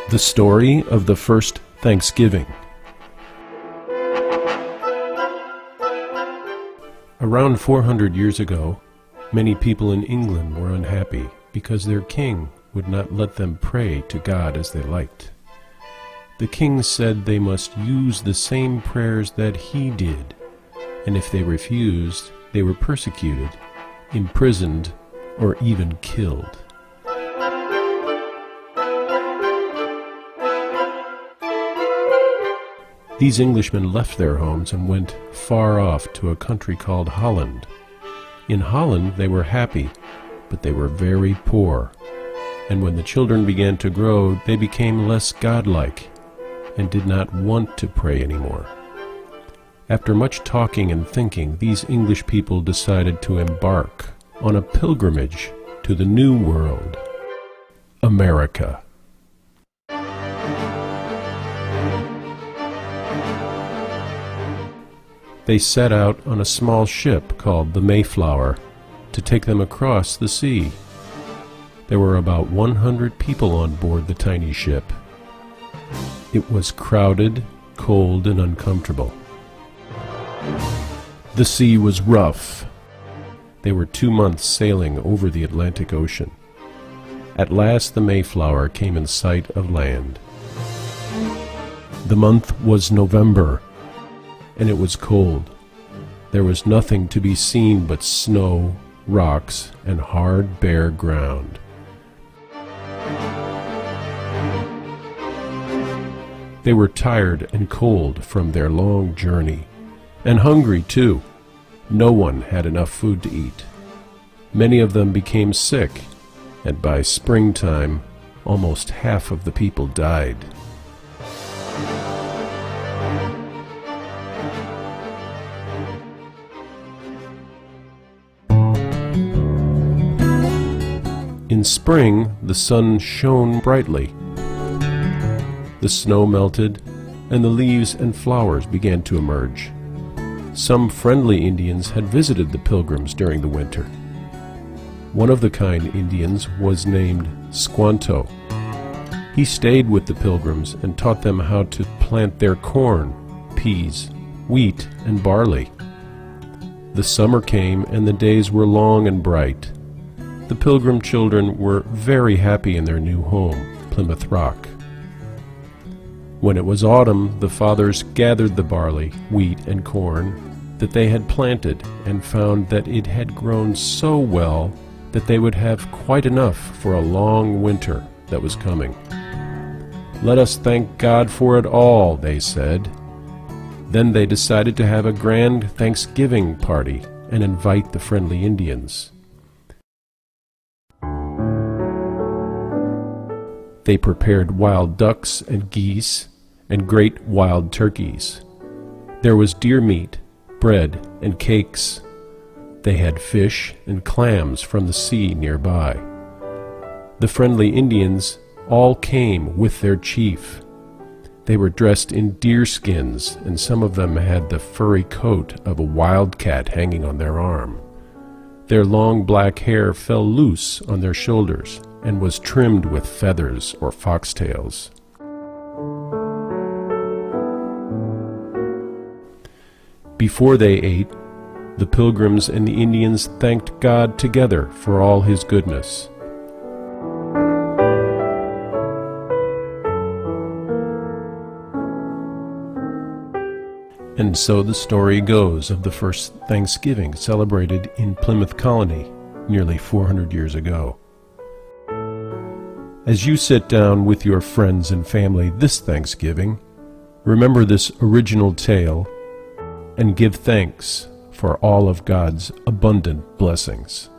The story of the first Thanksgiving. Around 400 years ago, many people in England were unhappy because their king would not let them pray to God as they liked. The king said they must use the same prayers that he did, and if they refused, they were persecuted, imprisoned, or even killed. These Englishmen left their homes and went far off to a country called Holland. In Holland they were happy, but they were very poor. And when the children began to grow, they became less godlike and did not want to pray anymore. After much talking and thinking, these English people decided to embark on a pilgrimage to the New World, America. They set out on a small ship called the Mayflower to take them across the sea. There were about 100 people on board the tiny ship. It was crowded, cold, and uncomfortable. The sea was rough. They were 2 months sailing over the Atlantic Ocean. At last the Mayflower came in sight of land. The month was November, and it was cold. There was nothing to be seen but snow, rocks, and hard, bare ground. They were tired and cold from their long journey, and hungry too. No one had enough food to eat. Many of them became sick, and by springtime, almost half of the people died. In spring, the sun shone brightly. The snow melted, and the leaves and flowers began to emerge. Some friendly Indians had visited the Pilgrims during the winter. One of the kind Indians was named Squanto. He stayed with the Pilgrims and taught them how to plant their corn, peas, wheat, and barley. The summer came, and the days were long and bright. The Pilgrim children were very happy in their new home, Plymouth Rock. When it was autumn, the fathers gathered the barley, wheat, and corn that they had planted and found that it had grown so well that they would have quite enough for a long winter that was coming. "Let us thank God for it all," they said. Then they decided to have a grand Thanksgiving party and invite the friendly Indians. They prepared wild ducks and geese and great wild turkeys. There was deer meat, bread, and cakes. They had fish and clams from the sea nearby. The friendly Indians all came with their chief. They were dressed in deer skins, and some of them had the furry coat of a wildcat hanging on their arm. Their long black hair fell loose on their shoulders and was trimmed with feathers or foxtails. Before they ate, the Pilgrims and the Indians thanked God together for all His goodness. And so the story goes of the first Thanksgiving celebrated in Plymouth Colony nearly 400 years ago. As you sit down with your friends and family this Thanksgiving, remember this original tale and give thanks for all of God's abundant blessings.